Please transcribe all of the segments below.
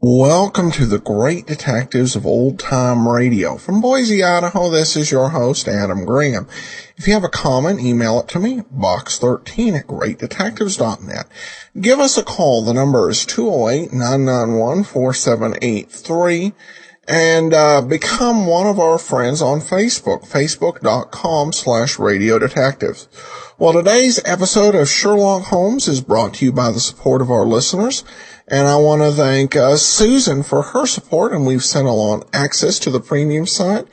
Welcome to the Great Detectives of Old Time Radio. From Boise, Idaho, this is your host, Adam Graham. If you have a comment, email it to me, box13@greatdetectives.net. Give us a call. The number is 208-991-4783. And become one of our friends on Facebook, facebook.com/Radio Detectives. Well, today's episode of Sherlock Holmes is brought to you by the support of our listeners. And I want to thank Susan for her support, and we've sent along access to the premium site,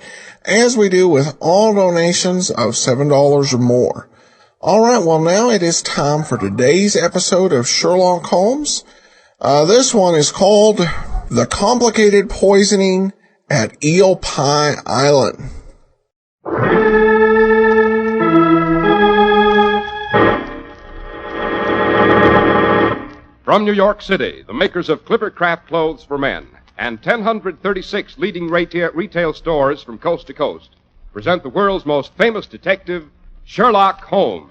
as we do with all donations of $7 or more. All right, well, now it is time for today's episode of Sherlock Holmes. This one is called The Complicated Poisoning at Eel Pie Island. From New York City, the makers of Clippercraft Clothes for Men and 1,036 leading retail stores from coast to coast present the world's most famous detective, Sherlock Holmes.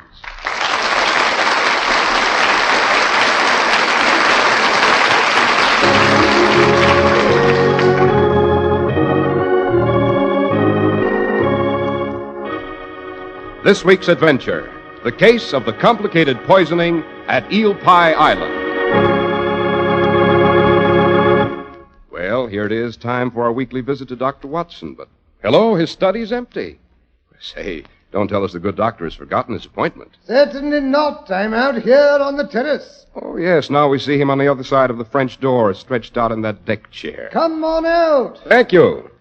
This week's adventure, the case of the complicated poisoning at Eel Pie Island. Well, here it is, time for our weekly visit to Dr. Watson, but hello, his study's empty. Say, don't tell us the good doctor has forgotten his appointment. Certainly not. I'm out here on the terrace. Oh, yes, now we see him on the other side of the French door, stretched out in that deck chair. Come on out. Thank you.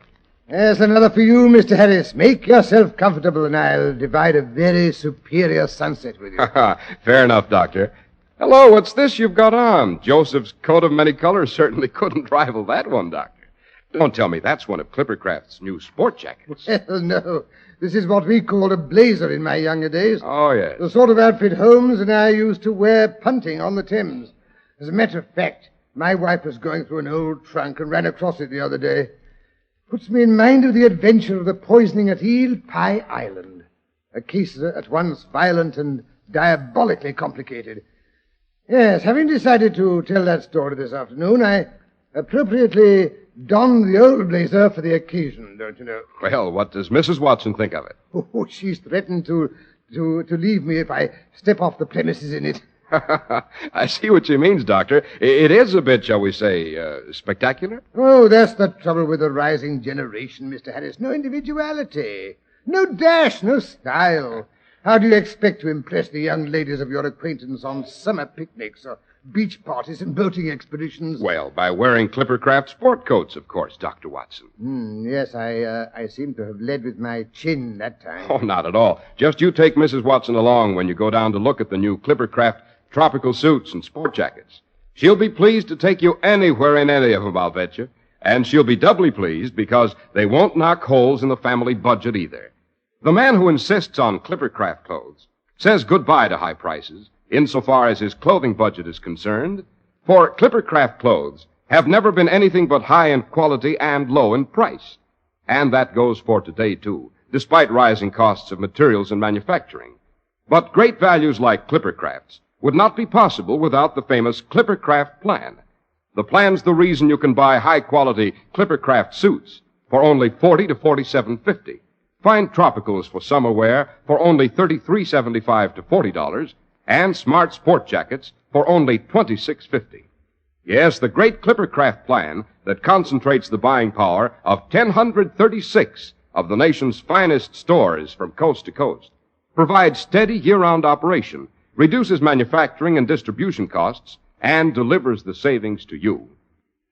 There's another for you, Mr. Harris. Make yourself comfortable, and I'll divide a very superior sunset with you. Fair enough, Doctor. Hello, what's this you've got on? Joseph's coat of many colors certainly couldn't rival that one, Doctor. Don't tell me that's one of Clippercraft's new sport jackets. Well, no. This is what we called a blazer in my younger days. Oh, yes. The sort of outfit Holmes and I used to wear punting on the Thames. As a matter of fact, my wife was going through an old trunk and ran across it the other day. Puts me in mind of the adventure of the poisoning at Eel Pie Island. A case at once violent and diabolically complicated. Yes, having decided to tell that story this afternoon, I appropriately donned the old blazer for the occasion, don't you know? Well, what does Mrs. Watson think of it? Oh, she's threatened to leave me if I step off the premises in it. I see what she means, Doctor. It is a bit, shall we say, spectacular? Oh, that's the trouble with the rising generation, Mr. Harris. No individuality, no dash, no style. How do you expect to impress the young ladies of your acquaintance on summer picnics or beach parties and boating expeditions? Well, by wearing Clippercraft sport coats, of course, Dr. Watson. Yes, I seem to have led with my chin that time. Oh, not at all. Just you take Mrs. Watson along when you go down to look at the new Clippercraft tropical suits and sport jackets. She'll be pleased to take you anywhere in any of them, I'll bet you. And she'll be doubly pleased because they won't knock holes in the family budget either. The man who insists on Clippercraft clothes says goodbye to high prices insofar as his clothing budget is concerned, for Clippercraft clothes have never been anything but high in quality and low in price. And that goes for today, too, despite rising costs of materials and manufacturing. But great values like Clippercraft's would not be possible without the famous Clippercraft plan. The plan's the reason you can buy high-quality Clippercraft suits for only $40 to $47.50. Find tropicals for summer wear for only $33.75 to $40, and smart sport jackets for only $26.50. Yes, the great Clippercraft plan that concentrates the buying power of 1,036 of the nation's finest stores from coast to coast, provides steady year-round operation, reduces manufacturing and distribution costs, and delivers the savings to you.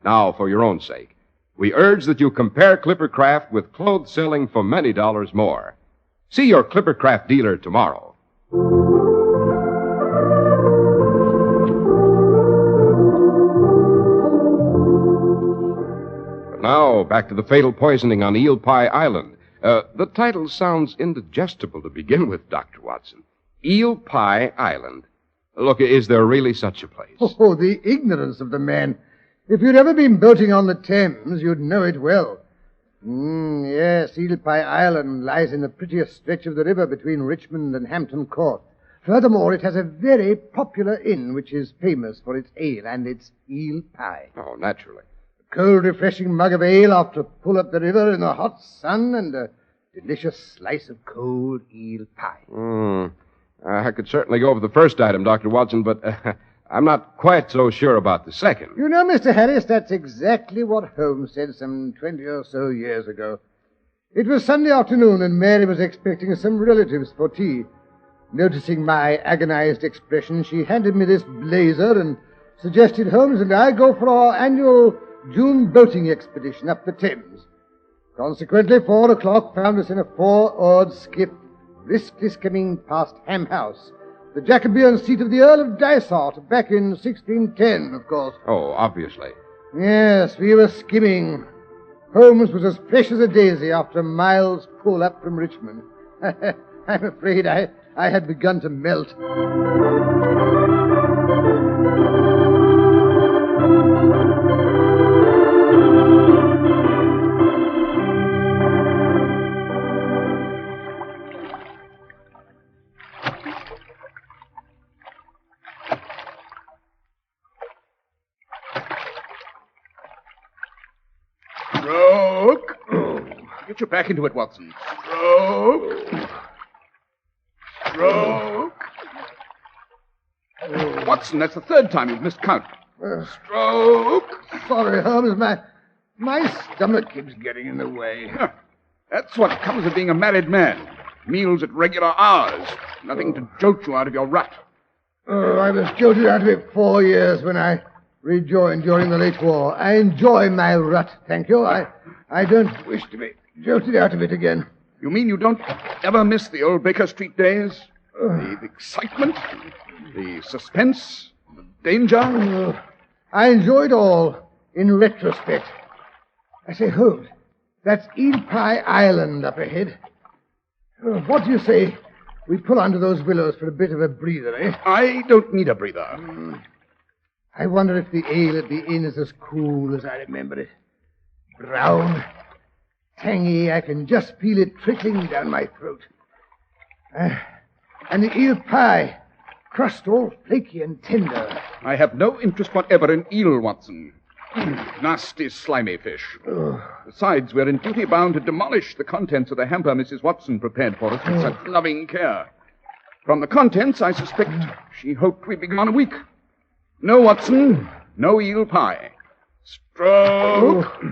Now, for your own sake, we urge that you compare Clippercraft with clothes selling for many dollars more. See your Clippercraft dealer tomorrow. Now, back to the fatal poisoning on Eel Pie Island. The title sounds indigestible to begin with, Dr. Watson. Eel Pie Island. Look, is there really such a place? Oh, the ignorance of the man. If you'd ever been boating on the Thames, you'd know it well. Yes, Eel Pie Island lies in the prettiest stretch of the river between Richmond and Hampton Court. Furthermore, it has a very popular inn which is famous for its ale and its eel pie. Oh, naturally. A cold, refreshing mug of ale after a pull up the river in the hot sun and a delicious slice of cold eel pie. I could certainly go over the first item, Dr. Watson, but I'm not quite so sure about the second. You know, Mr. Harris, that's exactly what Holmes said some 20 or so years ago. It was Sunday afternoon, and Mary was expecting some relatives for tea. Noticing my agonized expression, she handed me this blazer and suggested Holmes and I go for our annual June boating expedition up the Thames. Consequently, 4 o'clock found us in a 4-oared skiff, briskly skimming past Ham House, the Jacobean seat of the Earl of Dysart, back in 1610, of course. Oh, obviously. Yes, we were skimming. Holmes was as fresh as a daisy after a mile's pull up from Richmond. I'm afraid I had begun to melt. Stroke. Get your back into it, Watson. Stroke. Stroke. Watson, that's the third time you've missed count. Stroke. Sorry, Holmes, my stomach keeps getting in the way. That's what comes of being a married man. Meals at regular hours. Nothing to jolt you out of your rut. Oh, I was jolted out of it 4 years when I rejoined during the late war. I enjoy my rut, thank you. I don't wish to be jolted out of it again. You mean you don't ever miss the old Baker Street days? The excitement, the suspense, the danger? I enjoy it all in retrospect. I say, Holmes, that's Eel Pie Island up ahead. What do you say we pull under those willows for a bit of a breather, eh? I don't need a breather. I wonder if the ale at the inn is as cool as I remember it. Brown, tangy, I can just feel it trickling down my throat. And the eel pie, crust all flaky and tender. I have no interest whatever in eel, Watson. Nasty, slimy fish. Besides, we're in duty bound to demolish the contents of the hamper Mrs. Watson prepared for us with such loving care. From the contents, I suspect she hoped we'd be gone a week. No, Watson, no eel pie. Stroke.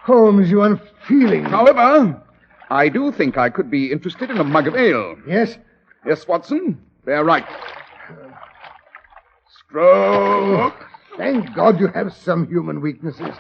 Holmes, you unfeeling. However, I do think I could be interested in a mug of ale. Yes? Yes, Watson, they're right. Stroke. Thank God you have some human weaknesses.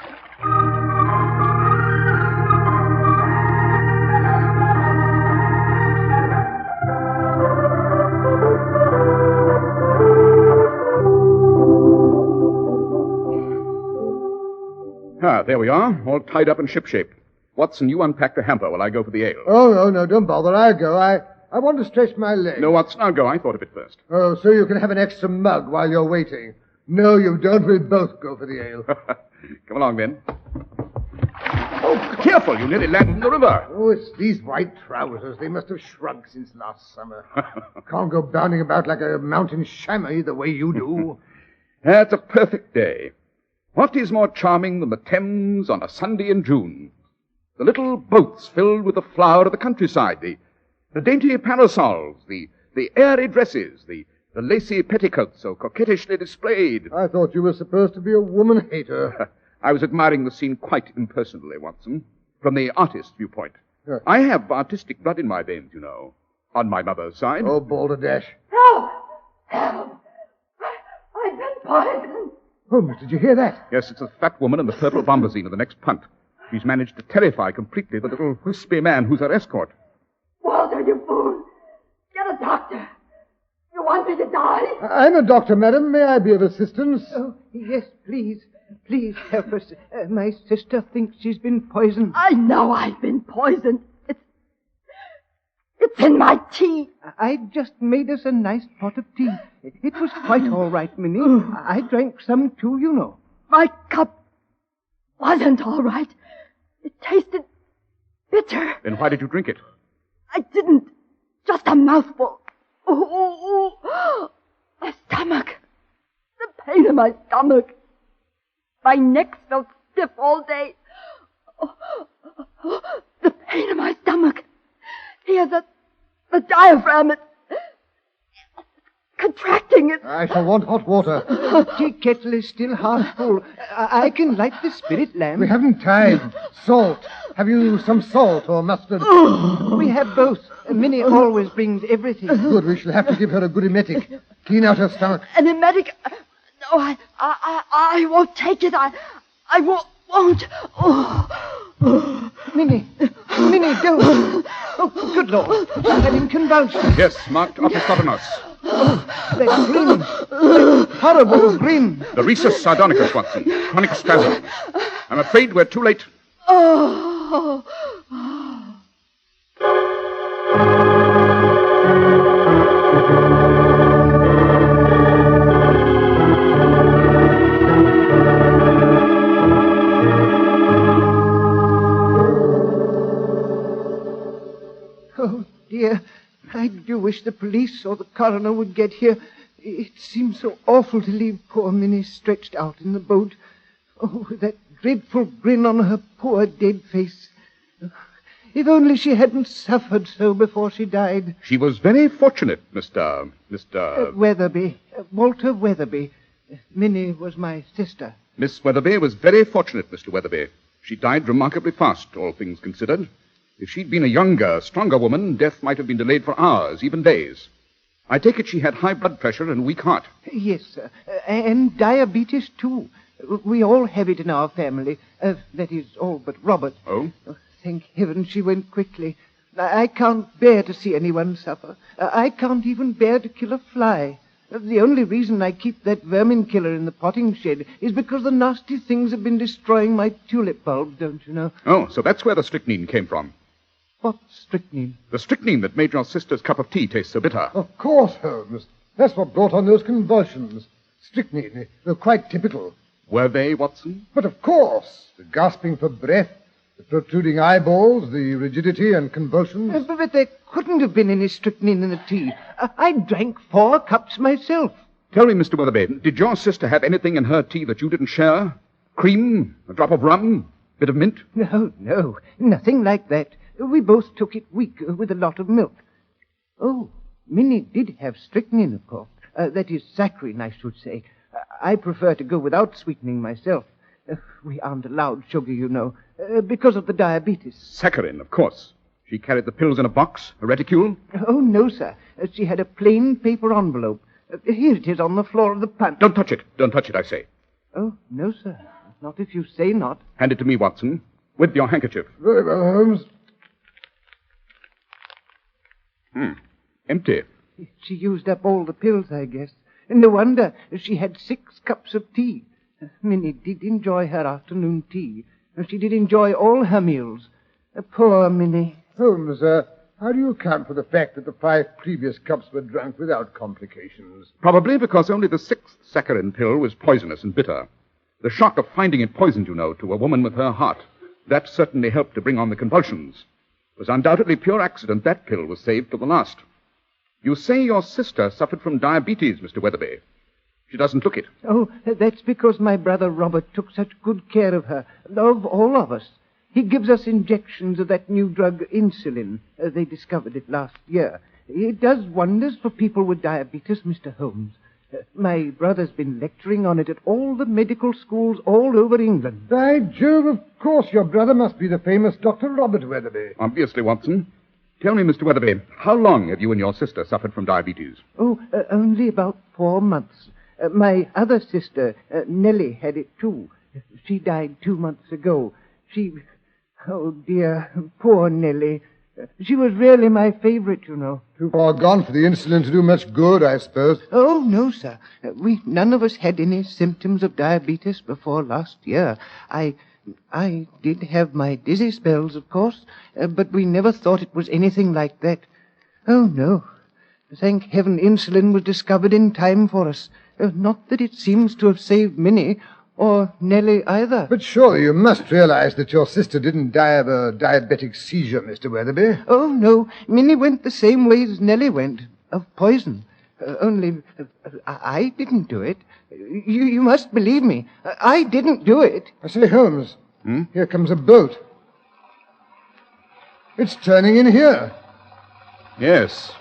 There we are, all tied up in shipshape. Watson, you unpack the hamper while I go for the ale. Oh, no, don't bother. I'll go. I want to stretch my legs. No, Watson, I'll go. I thought of it first. Oh, so you can have an extra mug while you're waiting. No, you don't. We'll both go for the ale. Come along, then. Oh, careful. You nearly landed in the river. Oh, it's these white trousers. They must have shrunk since last summer. Can't go bounding about like a mountain chamois the way you do. That's a perfect day. What is more charming than the Thames on a Sunday in June? The little boats filled with the flower of the countryside, the dainty parasols, the airy dresses, the lacy petticoats so coquettishly displayed. I thought you were supposed to be a woman-hater. I was admiring the scene quite impersonally, Watson, from the artist's viewpoint. Yes. I have artistic blood in my veins, you know, on my mother's side. Oh, balderdash. Help! Help! I've been poisoned. Holmes, did you hear that? Yes, it's the fat woman in the purple bombazine of the next punt. She's managed to terrify completely the little wispy man who's her escort. Walter, you fool! Get a doctor. You want me to die? I'm a doctor, madam. May I be of assistance? Oh, yes, please. Please help us. My sister thinks she's been poisoned. I know I've been poisoned. It's in my tea. I just made us a nice pot of tea. It was quite all right, Minnie. I drank some too, you know. My cup wasn't all right. It tasted bitter. Then why did you drink it? I didn't. Just a mouthful. Oh, my stomach. The pain in my stomach. My neck felt stiff all day. The pain in my stomach. Here, the diaphragm, it's contracting. I shall want hot water. The tea kettle is still half full. I can light the spirit lamp. We haven't time. Salt. Have you some salt or mustard? We have both. Minnie always brings everything. Good, we shall have to give her a good emetic. Clean out her stomach. An emetic? No, I won't take it. I won't. Minnie, don't. Oh, good Lord. She's having convulsions. Yes, marked opisthotonos. That grin. That horrible grin. The rhesus sardonicus, Watson. Chronic spasm. I'm afraid we're too late. Oh. Oh, dear. I do wish the police or the coroner would get here. It seems so awful to leave poor Minnie stretched out in the boat. Oh, with that dreadful grin on her poor dead face. If only she hadn't suffered so before she died. She was very fortunate, Mr. Weatherby. Walter Weatherby. Minnie was my sister. Miss Weatherby was very fortunate, Mr. Weatherby. She died remarkably fast, all things considered. If she'd been a younger, stronger woman, death might have been delayed for hours, even days. I take it she had high blood pressure and a weak heart. Yes, sir. And diabetes, too. We all have it in our family. That is, all but Robert. Oh? Thank heaven she went quickly. I can't bear to see anyone suffer. I can't even bear to kill a fly. The only reason I keep that vermin killer in the potting shed is because the nasty things have been destroying my tulip bulbs, don't you know? Oh, so that's where the strychnine came from. What strychnine? The strychnine that made your sister's cup of tea taste so bitter. Of course, Holmes. That's what brought on those convulsions. Strychnine. They're quite typical. Were they, Watson? But of course, the gasping for breath, the protruding eyeballs, the rigidity and convulsions. But there couldn't have been any strychnine in the tea. I drank 4 cups myself. Tell me, Mr. Weatherby, did your sister have anything in her tea that you didn't share? Cream? A drop of rum? Bit of mint? No, nothing like that. We both took it weak with a lot of milk. Oh, Minnie did have strychnine, of course. That is saccharine, I should say. I prefer to go without sweetening myself. We aren't allowed sugar, you know, because of the diabetes. Saccharine, of course. She carried the pills in a box, a reticule? Oh, no, sir. She had a plain paper envelope. Here it is on the floor of the punt. Don't touch it. Don't touch it, I say. Oh, no, sir. Not if you say not. Hand it to me, Watson, with your handkerchief. Very well, Holmes. Empty. She used up all the pills, I guess. No wonder she had 6 cups of tea. Minnie did enjoy her afternoon tea. She did enjoy all her meals. Poor Minnie. Holmes, how do you account for the fact that the 5 previous cups were drunk without complications? Probably because only the 6th saccharin pill was poisonous and bitter. The shock of finding it poisoned, you know, to a woman with her heart. That certainly helped to bring on the convulsions. It was undoubtedly pure accident that pill was saved till the last. You say your sister suffered from diabetes, Mr. Weatherby. She doesn't look it. Oh, that's because my brother Robert took such good care of her, of all of us. He gives us injections of that new drug, insulin. They discovered it last year. It does wonders for people with diabetes, Mr. Holmes. My brother's been lecturing on it at all the medical schools all over England. By Jove, of course, your brother must be the famous Dr. Robert Weatherby. Obviously, Watson. Tell me, Mr. Weatherby, how long have you and your sister suffered from diabetes? Oh, only about 4 months. My other sister, Nellie, had it too. She died 2 months ago. Oh, dear, poor Nellie. She was really my favorite, you know. Too far gone for the insulin to do much good, I suppose. Oh, no, sir. We none of us had any symptoms of diabetes before last year. I did have my dizzy spells, of course, but we never thought it was anything like that. Oh, no. Thank heaven insulin was discovered in time for us. Not that it seems to have saved Minnie, or Nellie either. But surely you must realize that your sister didn't die of a diabetic seizure, Mr. Weatherby. Oh, no. Minnie went the same way as Nellie went, of poison. Only, I didn't do it. You must believe me. I didn't do it. I say, Holmes, here comes a boat. It's turning in here. Yes.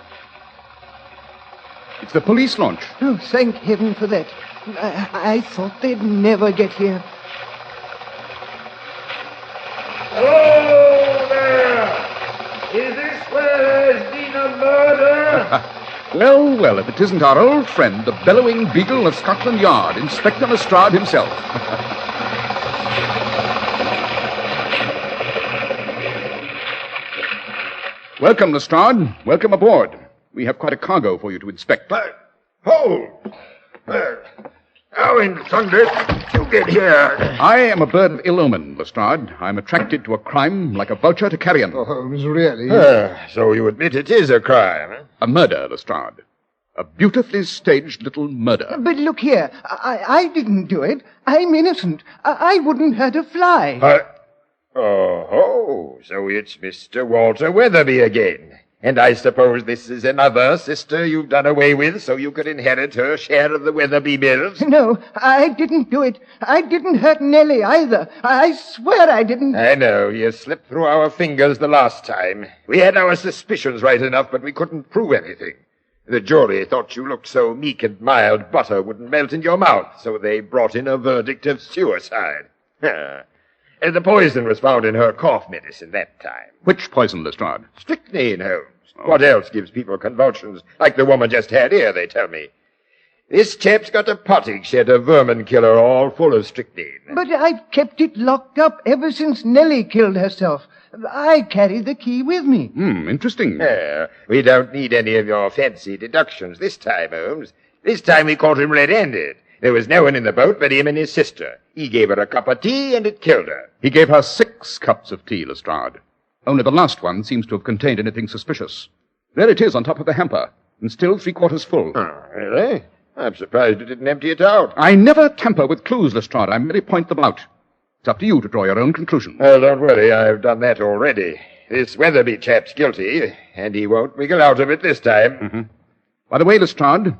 It's the police launch. Oh, thank heaven for that. I thought they'd never get here. Hello there! Is this where there's been a murder? Well, well, if it isn't our old friend, the bellowing beagle of Scotland Yard, Inspector Lestrade himself. Welcome, Lestrade. Welcome aboard. We have quite a cargo for you to inspect. Hold! How in thunder did you get here? I am a bird of ill omen, Lestrade. I'm attracted to a crime like a vulture to carrion. Oh, Holmes, really? So you admit it is a crime, eh? A murder, Lestrade. A beautifully staged little murder. But look here. I didn't do it. I'm innocent. I wouldn't hurt a fly. Oh, so it's Mr. Walter Weatherby again. And I suppose this is another sister you've done away with so you could inherit her share of the Weatherby bills? No, I didn't do it. I didn't hurt Nellie either. I swear I didn't. I know. You slipped through our fingers the last time. We had our suspicions right enough, but we couldn't prove anything. The jury thought you looked so meek and mild butter wouldn't melt in your mouth, so they brought in a verdict of suicide. And the poison was found in her cough medicine that time. Which poison, Lestrade? Strychnine, Holmes. What else gives people convulsions like the woman just had here, they tell me? This chap's got a potting shed of vermin killer all full of strychnine. But I've kept it locked up ever since Nellie killed herself. I carry the key with me. Interesting. We don't need any of your fancy deductions this time, Holmes. This time we caught him red-handed. There was no one in the boat but him and his sister. He gave her a cup of tea and it killed her. He gave her 6 cups of tea, Lestrade. Only the last one seems to have contained anything suspicious. There it is on top of the hamper, and still 3/4 full. Oh, really? I'm surprised you didn't empty it out. I never tamper with clues, Lestrade. I merely point them out. It's up to you to draw your own conclusion. Well, don't worry. I've done that already. This Weatherby chap's guilty, and he won't wiggle out of it this time. By the way, Lestrade,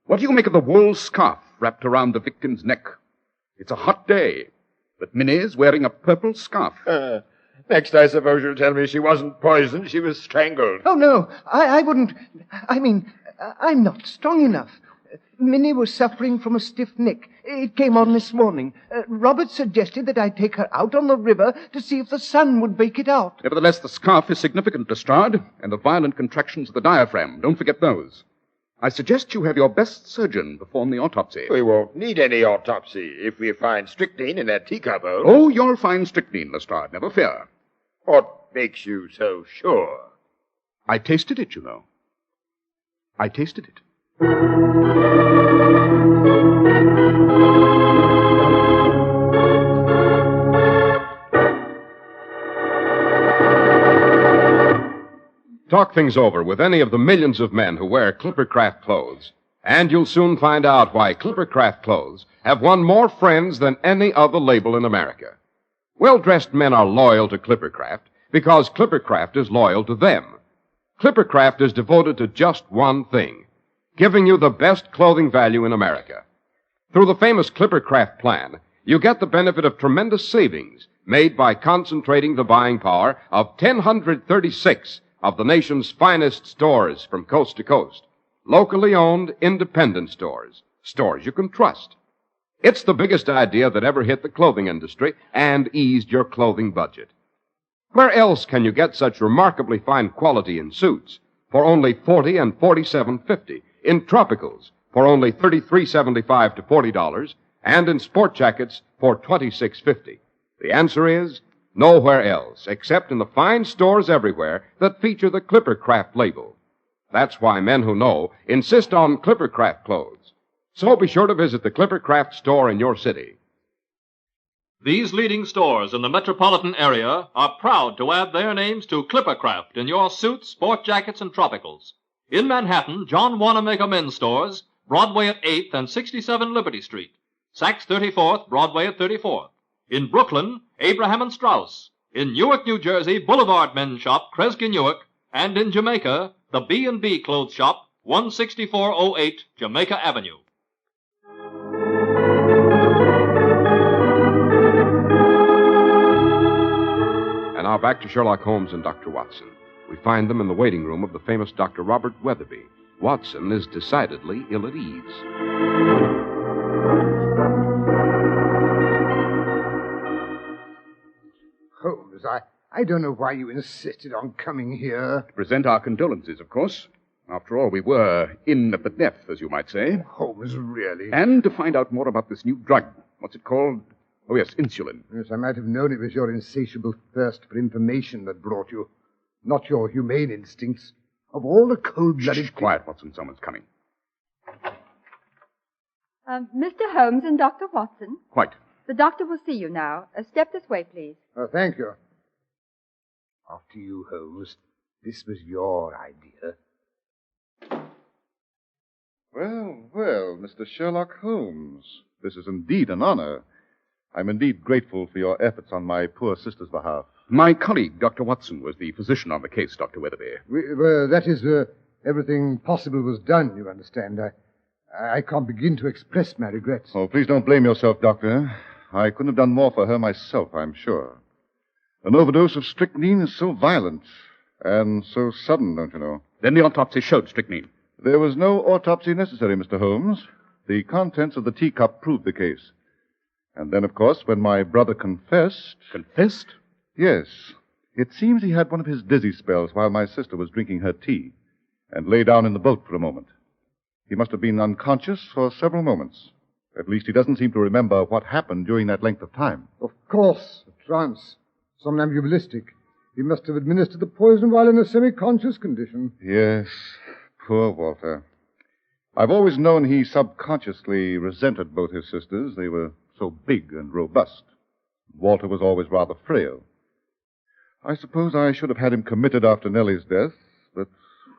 what do you make of the wool scarf wrapped around the victim's neck? It's a hot day, but Minnie's wearing a purple scarf. Next, I suppose you'll tell me she wasn't poisoned, she was strangled. Oh, no, I wouldn't. I mean, I'm not strong enough. Minnie was suffering from a stiff neck. It came on this morning. Robert suggested that I take her out on the river to see if the sun would bake it out. Nevertheless, the scarf is significant, Lestrade, and the violent contractions of the diaphragm. Don't forget those. I suggest you have your best surgeon perform the autopsy. We won't need any autopsy if we find strychnine in that teacup. Oh, you'll find strychnine, Lestrade, never fear. What makes you so sure? I tasted it, you know. I tasted it. Talk things over with any of the millions of men who wear Clippercraft clothes, and you'll soon find out why Clippercraft clothes have won more friends than any other label in America. Well-dressed men are loyal to Clippercraft because Clippercraft is loyal to them. Clippercraft is devoted to just one thing, giving you the best clothing value in America. Through the famous Clippercraft plan, you get the benefit of tremendous savings made by concentrating the buying power of 1,036 of the nation's finest stores from coast to coast. Locally owned, independent stores. Stores you can trust. It's the biggest idea that ever hit the clothing industry and eased your clothing budget. Where else can you get such remarkably fine quality in suits for only $40 and $47.50, in tropicals for only $33.75 to $40, and in sport jackets for $26.50? The answer is Nowhere else, except in the fine stores everywhere that feature the Clippercraft label. That's why men who know insist on Clippercraft clothes. So be sure to visit the Clippercraft store in your city. These leading stores in the metropolitan area are proud to add their names to Clippercraft in your suits, sport jackets, and tropicals. In Manhattan, John Wanamaker Men's Stores, Broadway at 8th and 67 Liberty Street. Saks 34th, Broadway at 34th. In Brooklyn, Abraham and Strauss. In Newark, New Jersey, Boulevard Men's Shop, Kresge Newark. And in Jamaica, the B&B Clothes Shop, 16408 Jamaica Avenue. And now back to Sherlock Holmes and Dr. Watson. We find them in the waiting room of the famous Dr. Robert Weatherby. Watson is decidedly ill at ease. Holmes, I don't know why you insisted on coming here. To present our condolences, of course. After all, we were in at the depth, as you might say. Holmes, really? And to find out more about this new drug. What's it called? Oh, yes, insulin. Yes, I might have known it was your insatiable thirst for information that brought you, not your humane instincts. Of all the cold-blooded... Shh, quiet, Watson. Someone's coming. Mr. Holmes and Dr. Watson. Quite. The doctor will see you now. Step this way, please. Oh, thank you. After you, Holmes. This was your idea. Well, Mr. Sherlock Holmes. This is indeed an honor. I'm indeed grateful for your efforts on my poor sister's behalf. My colleague, Dr. Watson, was the physician on the case, Dr. Weatherby. That is, everything possible was done, you understand. I can't begin to express my regrets. Oh, please don't blame yourself, Doctor. I couldn't have done more for her myself, I'm sure. An overdose of strychnine is so violent and so sudden, don't you know? Then the autopsy showed strychnine. There was no autopsy necessary, Mr. Holmes. The contents of the teacup proved the case. And then, of course, when my brother confessed... Confessed? Yes. It seems he had one of his dizzy spells while my sister was drinking her tea and lay down in the boat for a moment. He must have been unconscious for several moments. At least he doesn't seem to remember what happened during that length of time. Of course, a trance. Somnambulistic. He must have administered the poison while in a semi-conscious condition. Yes, poor Walter. I've always known he subconsciously resented both his sisters. They were so big and robust. Walter was always rather frail. I suppose I should have had him committed after Nellie's death, but,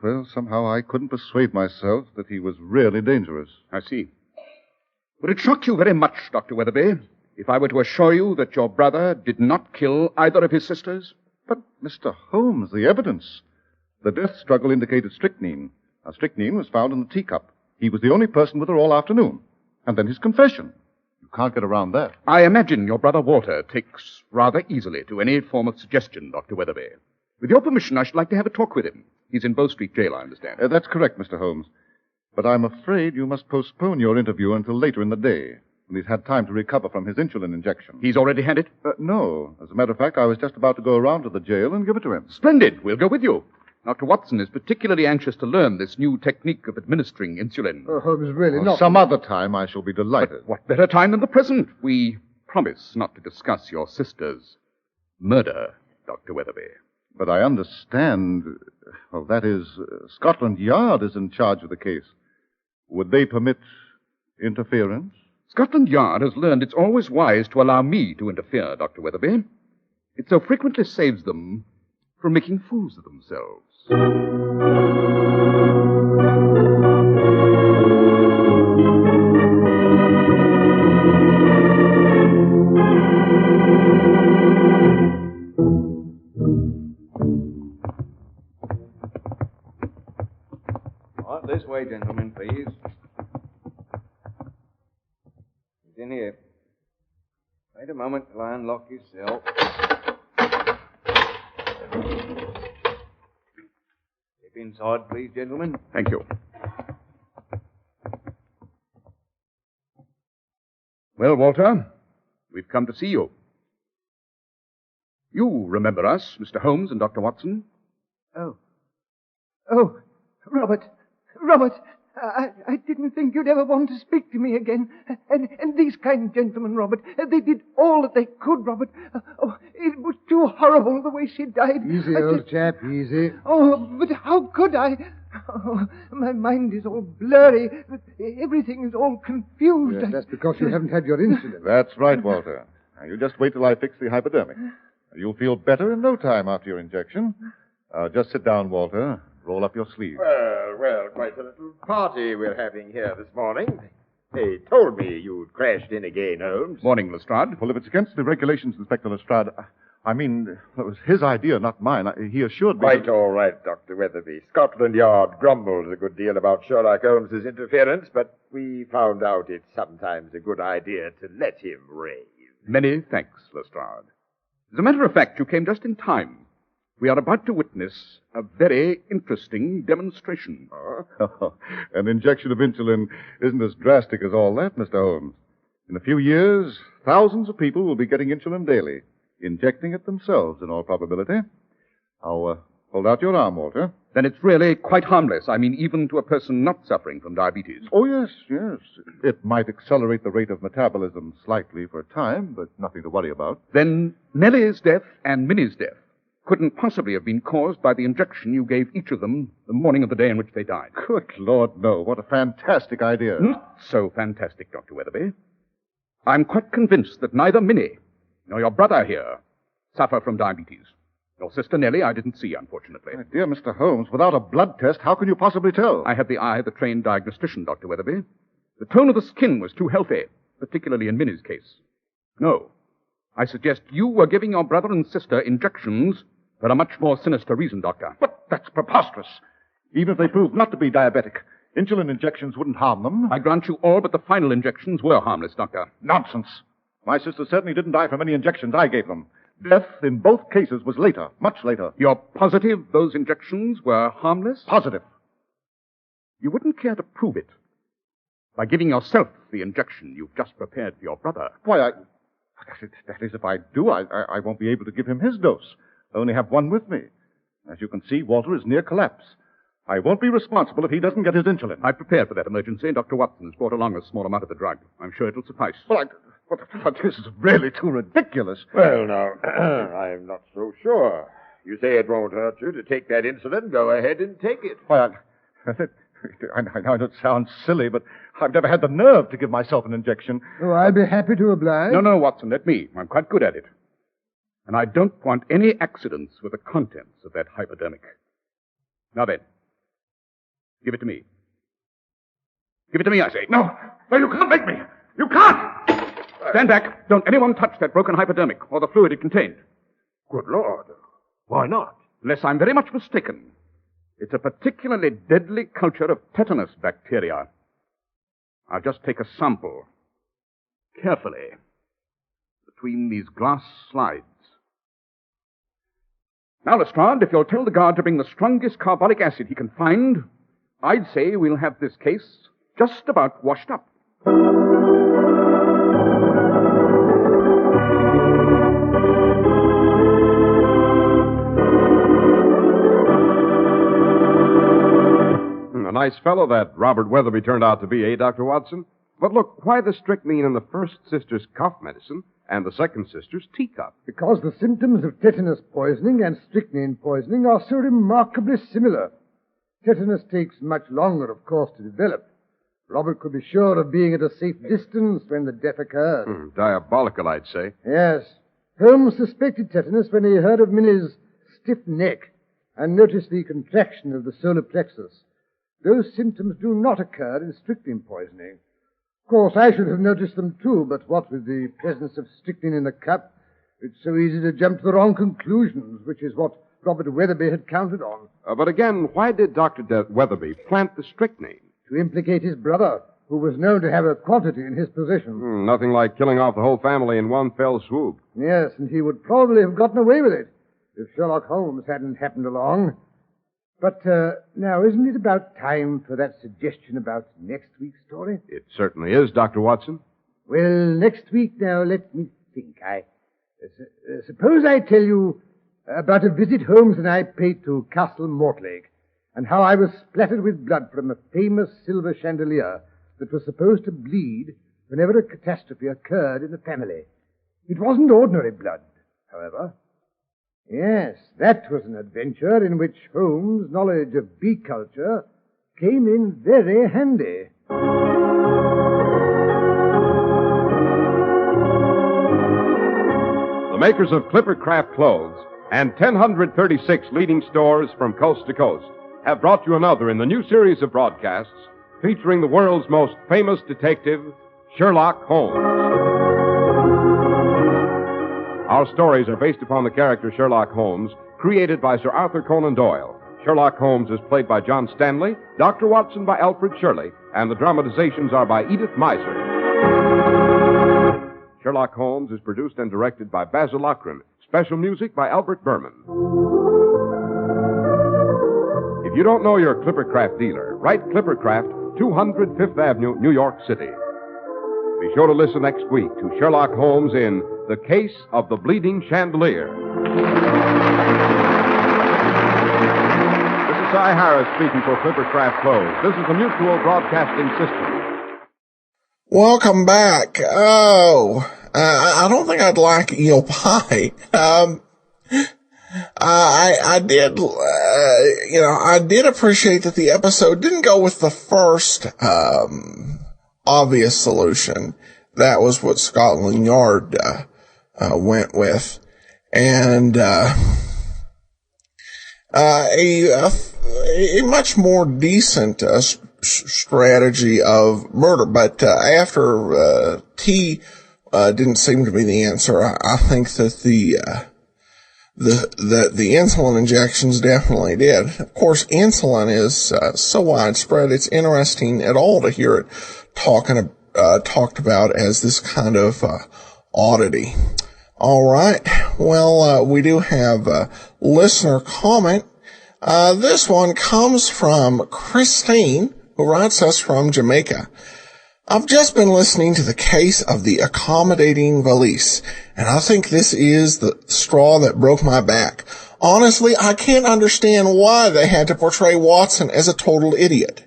well, somehow I couldn't persuade myself that he was really dangerous. I see. Would it shock you very much, Dr. Weatherby, if I were to assure you that your brother did not kill either of his sisters? But, Mr. Holmes, the evidence. The death struggle indicated strychnine. Now, strychnine was found in the teacup. He was the only person with her all afternoon. And then his confession. You can't get around that. I imagine your brother Walter takes rather easily to any form of suggestion, Dr. Weatherby. With your permission, I should like to have a talk with him. He's in Bow Street Jail, I understand. That's correct, Mr. Holmes. But I'm afraid you must postpone your interview until later in the day, when he's had time to recover from his insulin injection. He's already had it? No. As a matter of fact, I was just about to go around to the jail and give it to him. Splendid. We'll go with you. Dr. Watson is particularly anxious to learn this new technique of administering insulin. Oh, Holmes, really not. Some other time I shall be delighted. But what better time than the present? We promise not to discuss your sister's murder, Dr. Weatherby. But I understand, well, that is, Scotland Yard is in charge of the case. Would they permit interference? Scotland Yard has learned it's always wise to allow me to interfere, Dr. Weatherby. It so frequently saves them from making fools of themselves. This way, gentlemen, please. He's in here. Wait a moment till I unlock his cell. Step inside, please, gentlemen. Thank you. Well, Walter, we've come to see you. You remember us, Mr. Holmes and Dr. Watson? Oh, Robert, I didn't think you'd ever want to speak to me again. And these kind gentlemen, Robert, they did all that they could, Robert. Oh, it was too horrible the way she died. Easy, old chap, easy. Oh, but how could I? Oh, my mind is all blurry. Everything is all confused. Yes, that's because you haven't had your insulin. That's right, Walter. Now, you just wait till I fix the hypodermic. You'll feel better in no time after your injection. Just sit down, Walter. Roll up your sleeve. Well, quite a little party we're having here this morning. They told me you'd crashed in again, Holmes. Morning, Lestrade. Well, if it's against the regulations, Inspector Lestrade, I mean, it was his idea, not mine. He assured me... Quite all right, Dr. Weatherby. Scotland Yard grumbles a good deal about Sherlock Holmes's interference, but we found out it's sometimes a good idea to let him rave. Many thanks, Lestrade. As a matter of fact, you came just in time. We are about to witness a very interesting demonstration. An injection of insulin isn't as drastic as all that, Mr. Holmes. In a few years, thousands of people will be getting insulin daily, injecting it themselves in all probability. Now, hold out your arm, Walter. Then it's really quite harmless. I mean, even to a person not suffering from diabetes. Oh, yes. It might accelerate the rate of metabolism slightly for a time, but nothing to worry about. Then Nellie's death and Minnie's death couldn't possibly have been caused by the injection you gave each of them the morning of the day in which they died. Good Lord, no. What a fantastic idea. Not so fantastic, Dr. Weatherby. I'm quite convinced that neither Minnie nor your brother here suffer from diabetes. Your sister Nellie I didn't see, unfortunately. My dear Mr. Holmes, without a blood test, how can you possibly tell? I had the eye of the trained diagnostician, Dr. Weatherby. The tone of the skin was too healthy, particularly in Minnie's case. No. I suggest you were giving your brother and sister injections for a much more sinister reason, Doctor. But that's preposterous. Even if they prove not to be diabetic, insulin injections wouldn't harm them. I grant you all but the final injections were harmless, Doctor. Nonsense. My sister certainly didn't die from any injections I gave them. Death in both cases was later, much later. You're positive those injections were harmless? Positive. You wouldn't care to prove it by giving yourself the injection you've just prepared for your brother. Why, that is, if I do, I won't be able to give him his dose. I only have one with me. As you can see, Walter is near collapse. I won't be responsible if he doesn't get his insulin. I prepared for that emergency. Dr. Watson has brought along a small amount of the drug. I'm sure it'll suffice. Well, but this is really too ridiculous. Well, now, I'm not so sure. You say it won't hurt you to take that insulin. Go ahead and take it. Why, I know it sounds silly, but I've never had the nerve to give myself an injection. Oh, I'll be happy to oblige. No, Watson, let me. I'm quite good at it. And I don't want any accidents with the contents of that hypodermic. Now then, give it to me. Give it to me, I say. No, you can't make me. You can't. Stand back. Don't anyone touch that broken hypodermic or the fluid it contained. Good Lord. Why not? Unless I'm very much mistaken. It's a particularly deadly culture of tetanus bacteria. I'll just take a sample. Carefully. Between these glass slides. Now, Lestrade, if you'll tell the guard to bring the strongest carbolic acid he can find, I'd say we'll have this case just about washed up. A nice fellow that Robert Weatherby turned out to be, Dr. Watson? But look, why the strychnine in the first sister's cough medicine and the second sister's teacup? Because the symptoms of tetanus poisoning and strychnine poisoning are so remarkably similar. Tetanus takes much longer, of course, to develop. Robert could be sure of being at a safe distance when the death occurred. Diabolical, I'd say. Yes. Holmes suspected tetanus when he heard of Minnie's stiff neck and noticed the contraction of the solar plexus. Those symptoms do not occur in strychnine poisoning. Of course, I should have noticed them too, but what with the presence of strychnine in the cup, it's so easy to jump to the wrong conclusions, which is what Robert Weatherby had counted on. But again, why did Dr. Weatherby plant the strychnine? To implicate his brother, who was known to have a quantity in his possession. Nothing like killing off the whole family in one fell swoop. Yes, and he would probably have gotten away with it if Sherlock Holmes hadn't happened along. But now, isn't it about time for that suggestion about next week's story? It certainly is, Dr. Watson. Well, next week now, let me think. Suppose I tell you about a visit Holmes and I paid to Castle Mortlake and how I was splattered with blood from a famous silver chandelier that was supposed to bleed whenever a catastrophe occurred in the family. It wasn't ordinary blood, however. Yes, that was an adventure in which Holmes' knowledge of bee culture came in very handy. The makers of Clipper Craft clothes and 1,036 leading stores from coast to coast have brought you another in the new series of broadcasts featuring the world's most famous detective, Sherlock Holmes. Our stories are based upon the character Sherlock Holmes, created by Sir Arthur Conan Doyle. Sherlock Holmes is played by John Stanley, Dr. Watson by Alfred Shirley, and the dramatizations are by Edith Meiser. Sherlock Holmes is produced and directed by Basil Lochran. Special music by Albert Berman. If you don't know your Clippercraft dealer, write Clippercraft, 200 Fifth Avenue, New York City. Be sure to listen next week to Sherlock Holmes in The Case of the Bleeding Chandelier. This is Cy Harris speaking for Clippercraft Clothes. This is the Mutual Broadcasting System. Welcome back. I don't think I'd like eel pie. I did appreciate that the episode didn't go with the first, obvious solution. That was what Scotland Yard, went with. And, a much more decent, strategy of murder. But, after, T, didn't seem to be the answer, I think that the insulin injections definitely did. Of course, insulin is so widespread, it's interesting at all to hear it talked about as this kind of oddity. All right. Well, we do have a listener comment. This one comes from Christine, who writes us from Jamaica. I've just been listening to the case of the accommodating valise, and I think this is the straw that broke my back. Honestly, I can't understand why they had to portray Watson as a total idiot.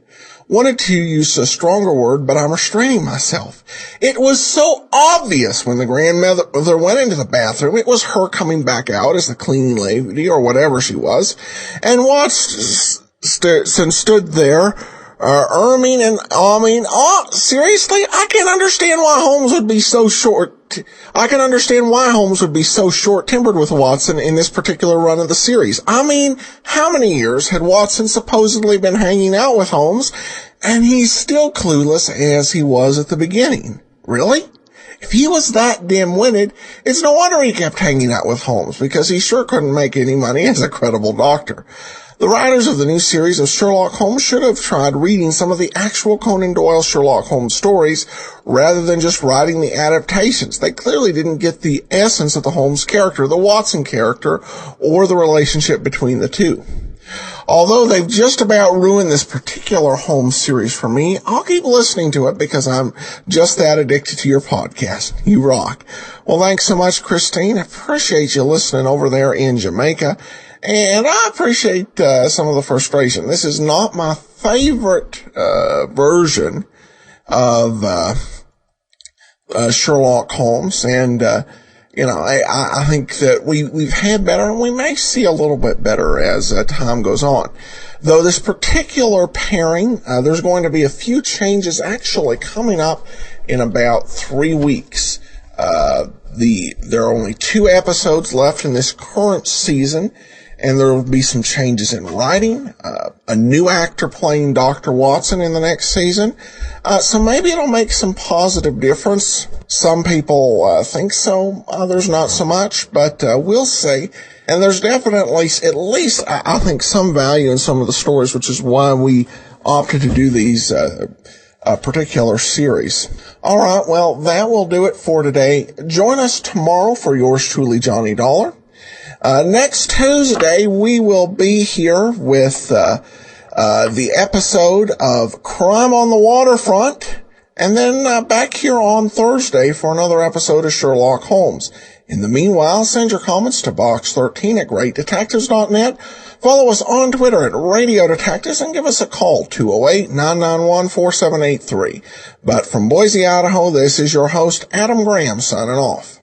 Wanted to use a stronger word, but I'm restraining myself. It was so obvious when the grandmother went into the bathroom. It was her coming back out as the cleaning lady or whatever she was, and Watson stood there, erming and ahming. Oh, seriously? I can understand why Holmes would be so short-tempered with Watson in this particular run of the series. I mean, how many years had Watson supposedly been hanging out with Holmes, and he's still clueless as he was at the beginning? Really? If he was that dim-witted, it's no wonder he kept hanging out with Holmes, because he sure couldn't make any money as a credible doctor. The writers of the new series of Sherlock Holmes should have tried reading some of the actual Conan Doyle Sherlock Holmes stories rather than just writing the adaptations. They clearly didn't get the essence of the Holmes character, the Watson character, or the relationship between the two. Although they've just about ruined this particular Holmes series for me, I'll keep listening to it because I'm just that addicted to your podcast. You rock. Well, thanks so much, Christine. I appreciate you listening over there in Jamaica. And I appreciate some of the frustration. This is not my favorite version of Sherlock Holmes, and I think that we've had better, and we may see a little bit better as time goes on. Though this particular pairing, there's going to be a few changes actually coming up in about 3 weeks. There are only 2 episodes left in this current season, and there will be some changes in writing, a new actor playing Dr. Watson in the next season. So maybe it'll make some positive difference. Some people think so, others not so much, but we'll see. And there's definitely, at least, I think, some value in some of the stories, which is why we opted to do these particular series. All right, well, that will do it for today. Join us tomorrow for yours truly, Johnny Dollar. Next Tuesday, we will be here with the episode of Crime on the Waterfront, and then back here on Thursday for another episode of Sherlock Holmes. In the meanwhile, send your comments to box13 at greatdetectives.net. Follow us on Twitter at Radio Detectives and give us a call, 208-991-4783. But from Boise, Idaho, this is your host, Adam Graham, signing off.